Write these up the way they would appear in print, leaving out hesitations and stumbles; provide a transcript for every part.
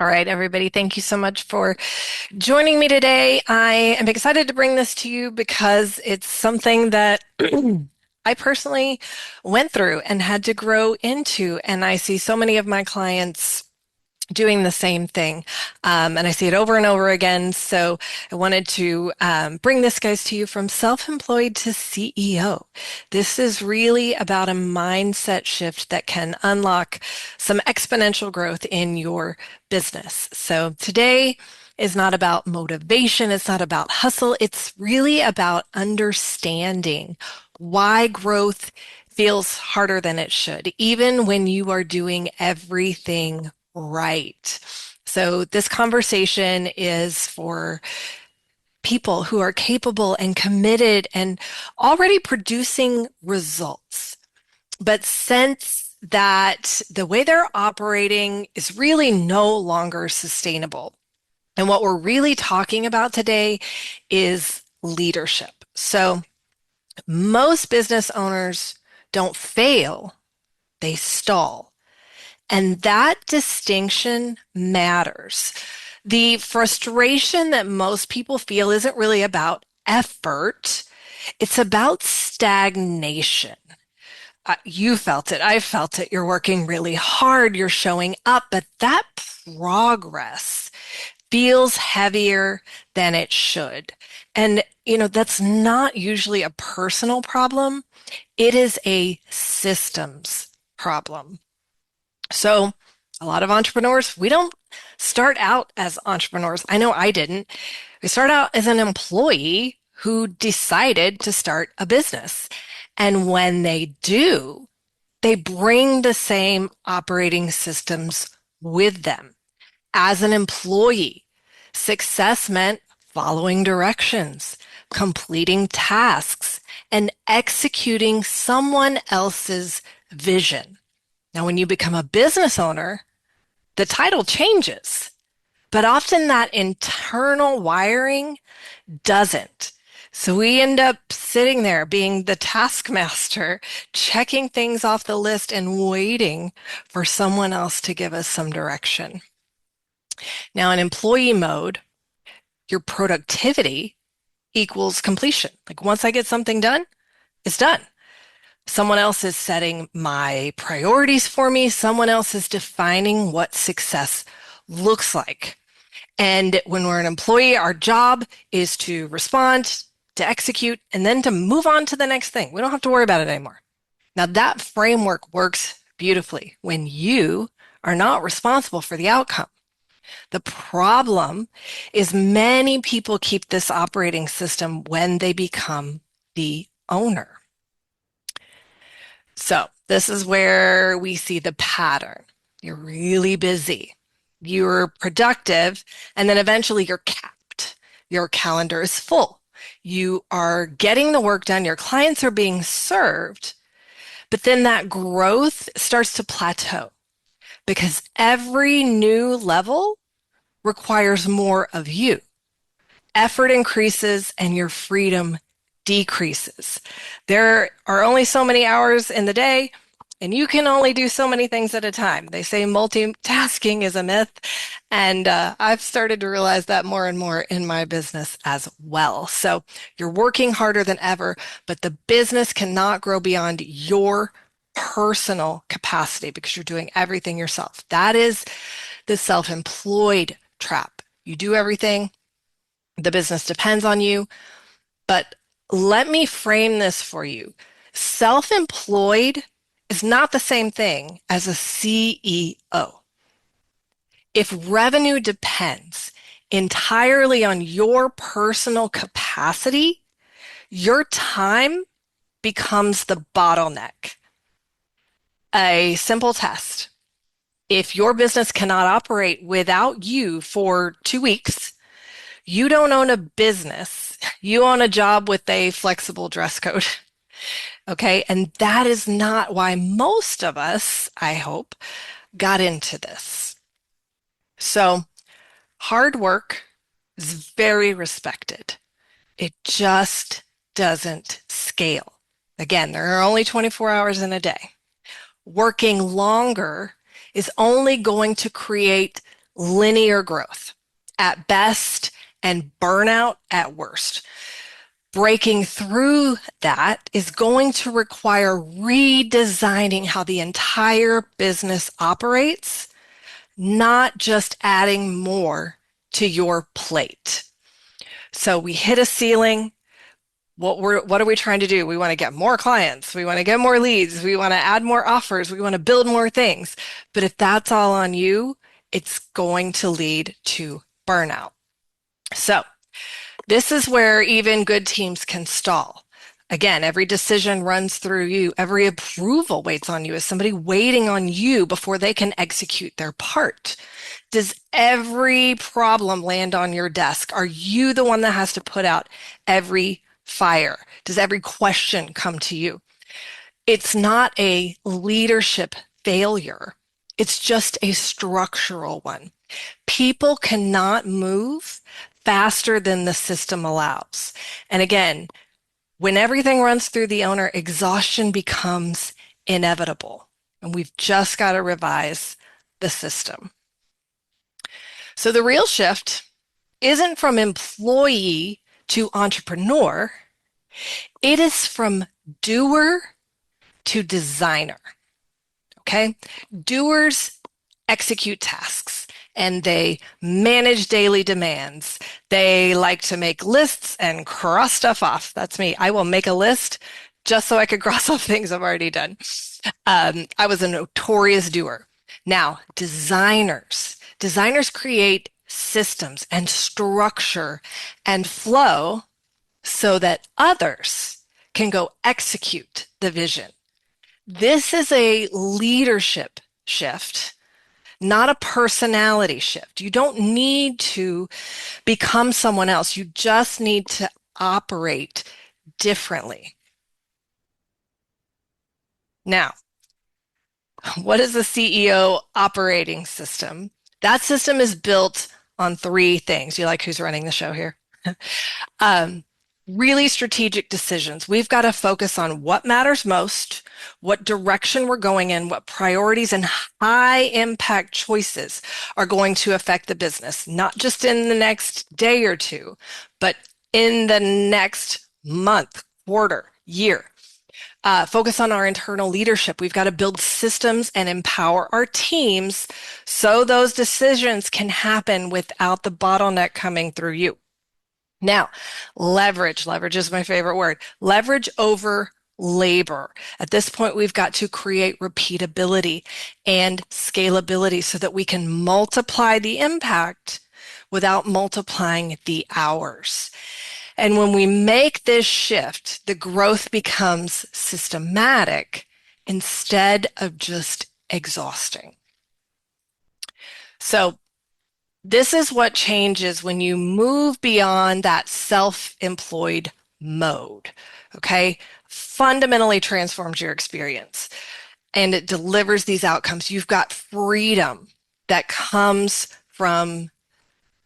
All right, everybody, thank you so much for joining me today. I am excited to bring this to you because it's something that I personally went through and had to grow into. And I see so many of my clients doing the same thing. And I see it over and over again. So I wanted to bring this, guys, to you from self-employed to CEO. This is really about a mindset shift that can unlock some exponential growth in your business. So today is not about motivation. It's not about hustle. It's really about understanding why growth feels harder than it should, even when you are doing everything right. So this conversation is for people who are capable and committed and already producing results, but sense that the way they're operating is really no longer sustainable. And what we're really talking about today is leadership. So most business owners don't fail, they stall. And that distinction matters. The frustration that most people feel isn't really about effort, it's about stagnation. You felt it. I felt it. You're working really hard. You're showing up, but that progress feels heavier than it should. And, that's not usually a personal problem. It is a systems problem. So a lot of entrepreneurs, we don't start out as entrepreneurs. I know I didn't. We start out as an employee who decided to start a business. And when they do, they bring the same operating systems with them. As an employee, success meant following directions, completing tasks, and executing someone else's vision. Now, when you become a business owner, the title changes, but often that internal wiring doesn't. So we end up sitting there being the taskmaster, checking things off the list and waiting for someone else to give us some direction. Now, in employee mode, your productivity equals completion. Like once I get something done, it's done. Someone else is setting my priorities for me. Someone else is defining what success looks like. And when we're an employee, our job is to respond, to execute, and then to move on to the next thing. We don't have to worry about it anymore. Now, that framework works beautifully when you are not responsible for the outcome. The problem is many people keep this operating system when they become the owner. So this is where we see the pattern. You're really busy. You're productive, and then eventually you're capped. Your calendar is full. You are getting the work done. Your clients are being served, but then that growth starts to plateau because every new level requires more of you. Effort increases and your freedom decreases. There are only so many hours in the day, and you can only do so many things at a time. They say multitasking is a myth, and I've started to realize that more and more in my business as well. So you're working harder than ever, but the business cannot grow beyond your personal capacity because you're doing everything yourself. That is the self-employed trap. You do everything, the business depends on you, but let me frame this for you. Self-employed is not the same thing as a CEO. If revenue depends entirely on your personal capacity, your time becomes the bottleneck. A simple test. If your business cannot operate without you for 2 weeks, you don't own a business. You own a job with a flexible dress code. Okay. And that is not why most of us, I hope, got into this. So hard work is very respected. It just doesn't scale. Again, there are only 24 hours in a day. Working longer is only going to create linear growth at best and burnout at worst. Breaking through that is going to require redesigning how the entire business operates, not just adding more to your plate. So we hit a ceiling. What are we trying to do? We want to get more clients. We want to get more leads. We want to add more offers. We want to build more things. But if that's all on you, it's going to lead to burnout. So this is where even good teams can stall. Again, every decision runs through you. Every approval waits on you. Is somebody waiting on you before they can execute their part? Does every problem land on your desk? Are you the one that has to put out every fire? Does every question come to you? It's not a leadership failure. It's just a structural one. People cannot move faster than the system allows. And again, when everything runs through the owner, exhaustion becomes inevitable. And we've just got to revise the system. So the real shift isn't from employee to entrepreneur. It is from doer to designer. Okay. Doers execute tasks and they manage daily demands. They like to make lists and cross stuff off. That's me. I will make a list just so I could cross off things I've already done. I was a notorious doer. Now, designers create systems and structure and flow so that others can go execute the vision. This is a leadership shift, not a personality shift. You don't need to become someone else. You just need to operate differently. Now, what is the CEO operating system? That system is built on three things. You like who's running the show here? um, really strategic decisions. We've got to focus on what matters most, what direction we're going in, what priorities and high impact choices are going to affect the business, not just in the next day or two, but in the next month, quarter, year. Focus on our internal leadership. We've got to build systems and empower our teams so those decisions can happen without the bottleneck coming through you. Now, leverage. Leverage is my favorite word. Leverage over labor. At this point, we've got to create repeatability and scalability so that we can multiply the impact without multiplying the hours. And when we make this shift, the growth becomes systematic instead of just exhausting. So this is what changes when you move beyond that self-employed mode, okay? Fundamentally transforms your experience and it delivers these outcomes. You've got freedom that comes from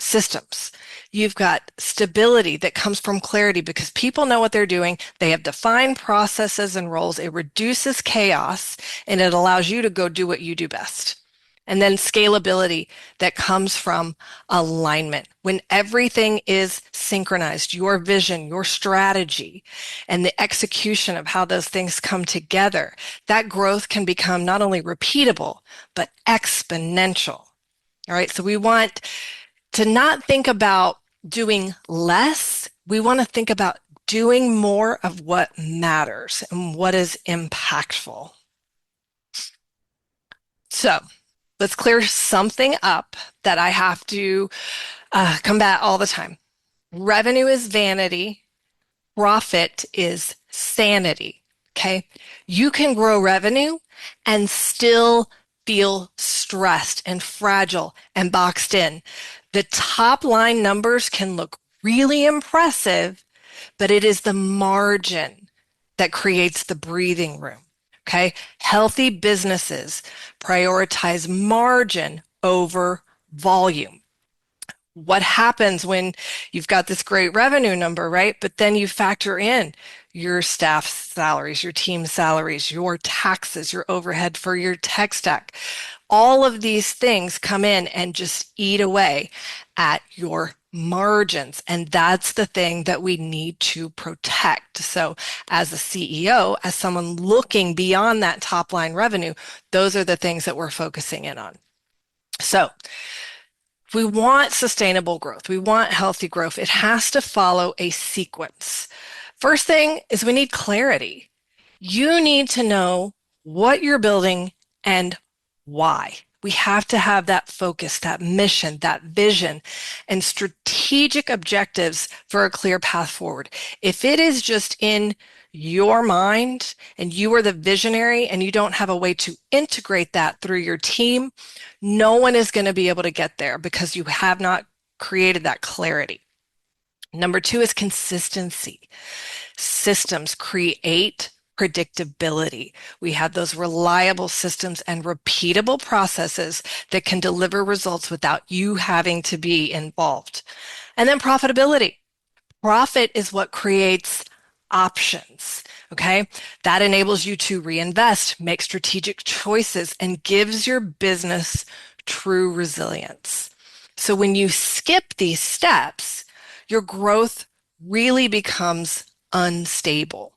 systems. You've got stability that comes from clarity because people know what they're doing. They have defined processes and roles. It reduces chaos and it allows you to go do what you do best. And then scalability that comes from alignment. When everything is synchronized, your vision, your strategy, and the execution of how those things come together, that growth can become not only repeatable, but exponential. All right. So we want to not think about doing less. We want to think about doing more of what matters and what is impactful. So let's clear something up that I have to combat all the time. Revenue is vanity. Profit is sanity. Okay. You can grow revenue and still feel stressed and fragile and boxed in. The top line numbers can look really impressive, but it is the margin that creates the breathing room. Okay. Healthy businesses prioritize margin over volume. What happens when you've got this great revenue number, right? But then you factor in your staff salaries, your team salaries, your taxes, your overhead for your tech stack. All of these things come in and just eat away at your margins. And that's the thing that we need to protect. So, as a CEO, as someone looking beyond that top line revenue, those are the things that we're focusing in on. So, we want sustainable growth. We want healthy growth. It has to follow a sequence. First thing is we need clarity. You need to know what you're building and why. We have to have that focus, that mission, that vision, and strategic objectives for a clear path forward. If it is just in your mind and you are the visionary and you don't have a way to integrate that through your team, no one is going to be able to get there because you have not created that clarity. Number two is consistency. Systems create predictability. We have those reliable systems and repeatable processes that can deliver results without you having to be involved. And then profitability. Profit is what creates options. Okay. That enables you to reinvest, make strategic choices, and gives your business true resilience. So when you skip these steps, your growth really becomes unstable.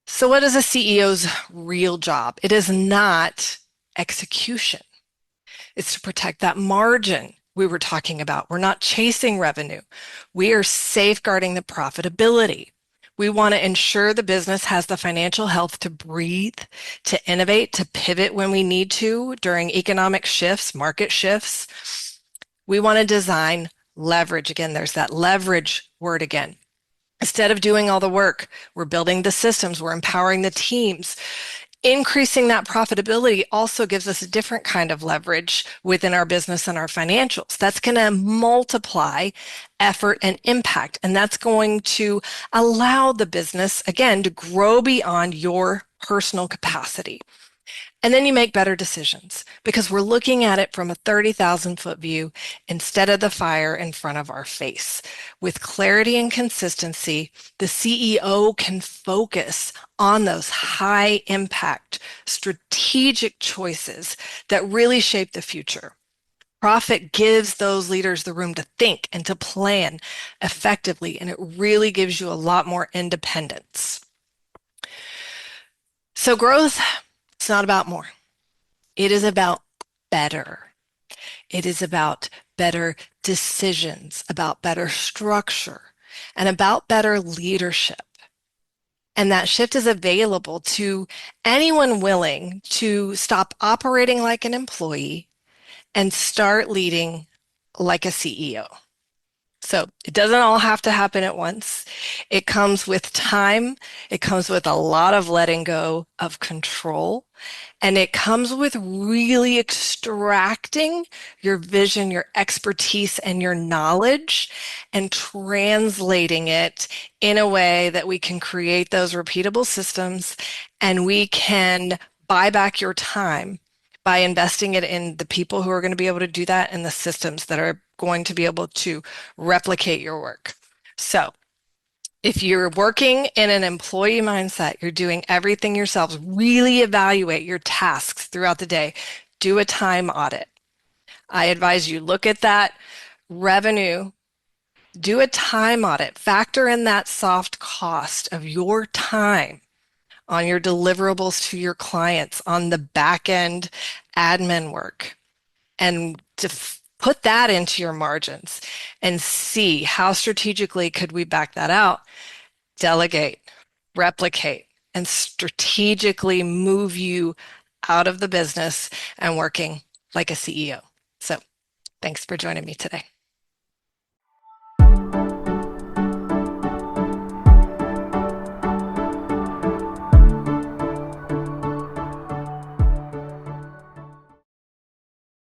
So what is a CEO's real job? It is not execution. It's to protect that margin we were talking about. We're not chasing revenue. We are safeguarding the profitability. We want to ensure the business has the financial health to breathe, to innovate, to pivot when we need to during economic shifts, market shifts. We want to design leverage. Again, there's that leverage word again. Instead of doing all the work, we're building the systems, we're empowering the teams. Increasing that profitability also gives us a different kind of leverage within our business and our financials. That's going to multiply effort and impact. And that's going to allow the business, again, to grow beyond your personal capacity. And then you make better decisions because we're looking at it from a 30,000-foot view instead of the fire in front of our face. With clarity and consistency, the CEO can focus on those high impact strategic choices that really shape the future. Profit gives those leaders the room to think and to plan effectively, and it really gives you a lot more independence. So growth, it's not about more. It is about better. It is about better decisions, about better structure, and about better leadership. And that shift is available to anyone willing to stop operating like an employee and start leading like a CEO. So it doesn't all have to happen at once. It comes with time. It comes with a lot of letting go of control. And it comes with really extracting your vision, your expertise, and your knowledge and translating it in a way that we can create those repeatable systems and we can buy back your time by investing it in the people who are going to be able to do that and the systems that are going to be able to replicate your work. So if you're working in an employee mindset, you're doing everything yourselves, really evaluate your tasks throughout the day. Do a time audit. I advise you look at that revenue, do a time audit, factor in that soft cost of your time on your deliverables to your clients, on the back end admin work, and to put that into your margins and see how strategically could we back that out, delegate, replicate, and strategically move you out of the business and working like a CEO. So thanks for joining me today.